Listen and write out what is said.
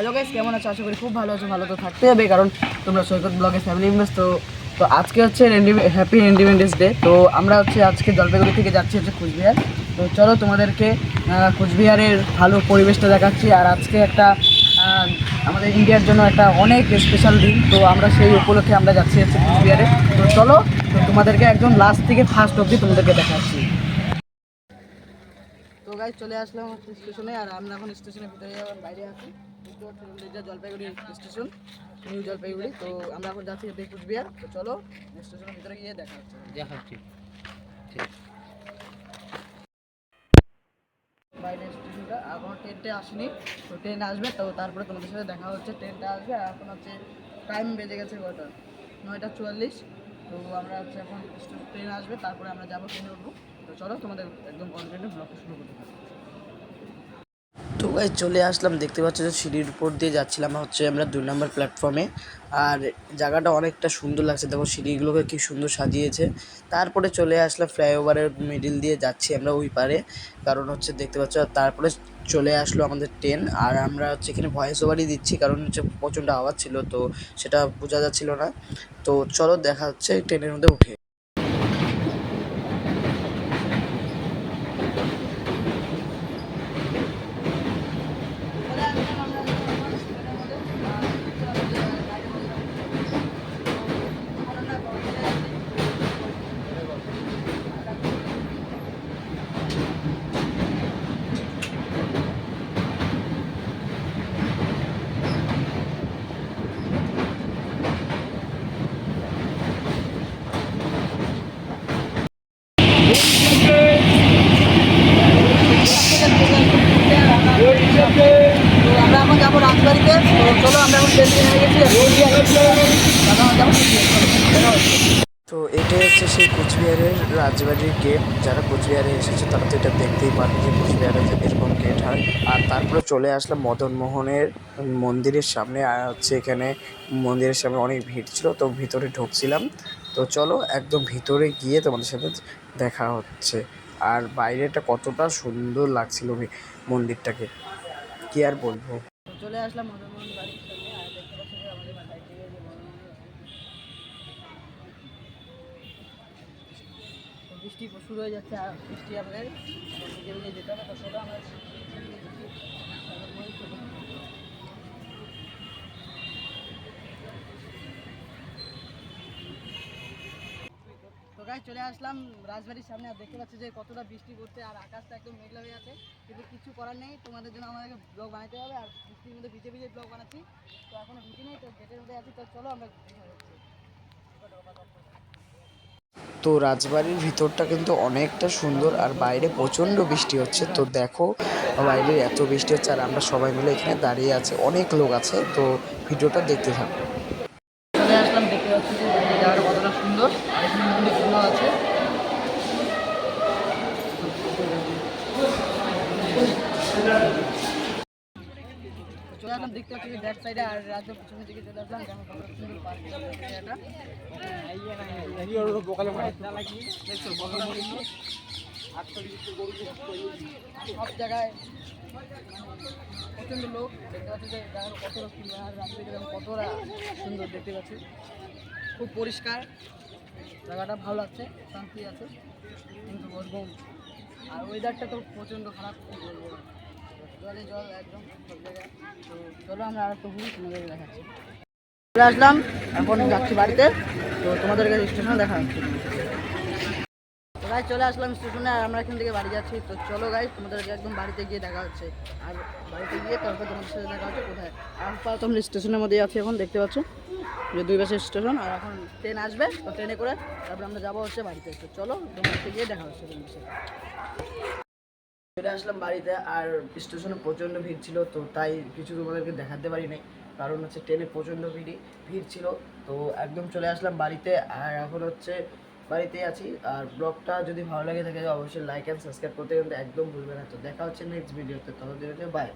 Hello guys, কেমন আছো? আশা করি খুব ভালো আছো। ভালো তো থাকতে হবে, কারণ তোমরা সৈকত ব্লগের ফ্যামিলি মেম্বার্স। তো আজকে হচ্ছে হ্যাপি ইন্ডিপেন্ডেন্স ডে। তো আমরা হচ্ছে আজকে জলপাইগুড়ি থেকে যাচ্ছি হচ্ছে কুচবিহার। তো চলো তোমাদেরকে কুচবিহারের ভালো পরিবেশটা দেখাচ্ছি। আর আজকে একটা আমাদের ইন্ডিয়ার জন্য একটা অনেক স্পেশাল দিন। তো আমরা সেই উপলক্ষে আমরা যাচ্ছি হচ্ছে কুচবিহারে। তো চলো, তো তোমাদেরকে একদম লাস্ট থেকে ফার্স্ট অবধি তোমাদেরকে দেখাচ্ছি। তো গাইস, চলে আসলাম হচ্ছে স্টেশনে। আর আমরা এখন স্টেশনের ভিতরে যাওয়ার বাইরে আছি। এটা জলপাইগুড়ি স্টেশন, নিউ জলপাইগুড়ি। তো আমরা এখন যাচ্ছি কুচবিহার। তো চলো স্টেশনের ভিতরে গিয়ে দেখা হচ্ছে। বাইরে স্টেশনটা এখন ট্রেনটা আসেনি। তো ট্রেন আসবে, তো তারপরে তোমাদের সাথে দেখা হচ্ছে। ট্রেনটা আসবে। আর এখন হচ্ছে টাইম বেজে গেছে কটা, 9:44। তো আমরা হচ্ছে এখন ট্রেন আসবে, তারপরে আমরা যাবো, ট্রেনে উঠবো। তো চলো তোমাদের একদম কন্টিনিউ ব্লগটা শুরু করতে থাকি। তো গাইস, চলে আসলাম। দেখতে পাচ্ছ যে সিঁড়ির উপর দিয়ে যাচ্ছিলাম হচ্ছে আমরা 2 নম্বর প্ল্যাটফর্মে। আর জায়গাটা অনেকটা সুন্দর লাগছে, দেখো সিঁড়িগুলোকে কি সুন্দর সাজিয়েছে। তারপরে চলে আসলাম ফ্লাইওভারের মিডিল দিয়ে যাচ্ছি আমরা ওই পারে, কারণ হচ্ছে দেখতে পাচ্ছ। তারপরে চলে আসলো আমাদের ট্রেন। আর আমরা হচ্ছে এখানে ভয়েস ওভারই দিচ্ছি, কারণ হচ্ছে প্রচণ্ড আওয়াজ ছিল, তো সেটা বোঝা যাচ্ছিল না। তো চলো দেখা হচ্ছে ট্রেনের মধ্যে উঠে। আমরা এখন যাবো রাজবাড়িতে। তো চলো, আমরা এখন ট্রেন থেকে নেমে গেছি। তো এটাই হচ্ছে সেই কুচবিহারের রাজবাড়ির গেট। যারা কুচবিহারে এসেছে তারা তো এটা দেখতেই পারবে যে কুচবিহারে যে এরকম গেট হয়। আর তারপরে চলে আসলাম মদনমোহনের মন্দিরের সামনে। আর হচ্ছে এখানে মন্দিরের সামনে অনেক ভিড় ছিল, তো ভিতরে ঢুকছিলাম। তো চলো একদম ভিতরে গিয়ে তোমাদের সাথে দেখা হচ্ছে। আর বাইরেটা কতটা সুন্দর লাগছিল মন্দিরটাকে, কি আর বলবো। চলে আসলাম মদনমোহন বাড়ির সামনে। আর দেখতে পাচ্ছি যে আমাদের সাইড থেকে যে বৃষ্টি শুরু হয়ে যাচ্ছে। আর বৃষ্টি আমাদের নিজে নিজে যেতে হবে। তো সেটা আমরা তো গাইস, চলে আসলাম রাজবাড়ির সামনে। আর দেখতে পাচ্ছি যে কতটা বৃষ্টি পড়ছে, আর আকাশটা একদম মেঘলা হয়ে আছে। কিন্তু কিছু করার নেই, তোমাদের জন্য আমাদেরকে ব্লগ বানাতে হবে। আর বৃষ্টির মধ্যে ভিজে ভিজে ব্লগ বানাচ্ছি। তো এখনো ঢুকি নেই, তো গেটের মধ্যে আছি। তো চলো আমরা দেখা হচ্ছে। তো রাজবাড়ির ভিতরটা কিন্তু অনেকটা সুন্দর, আর বাইরে প্রচণ্ড বৃষ্টি হচ্ছে। তো দেখো বাইরে এত বৃষ্টি হচ্ছে, আর আমরা সবাই মিলে এখানে দাঁড়িয়ে আছি, অনেক লোক আছে। তো ভিডিওটা দেখতে থাকো। চলে আসলাম, দেখতে পাচ্ছি যে জায়গাটা কতটা সুন্দর। আর এখানে মন্দিরগুলো আছে। চলে আসলাম, দেখতে পাচ্ছি যে ব্যাক সাইডে। আর রাজ্যের পিছনের দিকে চলে আসলাম, যেমন কতটা সুন্দর পার্ক সব জায়গায় প্রচণ্ড লোক। দেখতে পাচ্ছি যে জায়গাটা কতটা সুন্দর। আর রাত্রে গেলে কতটা সুন্দর দেখতে পাচ্ছি, খুব পরিষ্কার জায়গাটা, ভালো লাগছে, শান্তি আছে। কিন্তু ওরকম আর ওয়েদারটা তো প্রচণ্ড খারাপ, কী বলবো, জলে জল একদম সব জায়গায়। তো চলো আমরা আর একটু ঘুরি, তোমাদের দেখাচ্ছি। চলে আসলাম, এখন যাচ্ছি বাড়িতে। তো তোমাদের কাছে স্টেশনে দেখা হচ্ছে। তো গাইজ, চলে আসলাম স্টেশনে। আর আমরা এখান থেকে বাড়ি যাচ্ছি। তো চলো গাইজ, তোমাদেরকে একদম বাড়িতে গিয়ে দেখা হচ্ছে। আর বাড়িতে গিয়ে তারপর তোমাদের সাথে দেখা হচ্ছে কোথায়। আর তোমরা স্টেশনের মধ্যে আছি এখন, দেখতে পাচ্ছ যে 2 পাশে স্টেশন। আর এখন ট্রেন আসবে, তো ট্রেনে করে তারপর আমরা যাবো হচ্ছে বাড়িতে। তো চলো তোমাদের গিয়ে দেখা হচ্ছে তোমাদের সাথে। চলে আসলাম বাড়িতে। আর স্টেশনে প্রচণ্ড ভিড় ছিল, তো তাই কিছু তোমাদেরকে দেখাতে পারি নাই, কারণ হচ্ছে ট্রেনে প্রচণ্ড ভিড় ছিল। তো একদম চলে আসলাম বাড়িতে। আর এখন হচ্ছে বাড়িতেই আছি। আর ব্লগটা যদি ভালো লাগে থাকে অবশ্যই লাইক অ্যান্ড সাবস্ক্রাইব করতে কিন্তু একদম ভুলবে না। তো দেখা হচ্ছে নেক্সট ভিডিওতে, ততদিন বাই।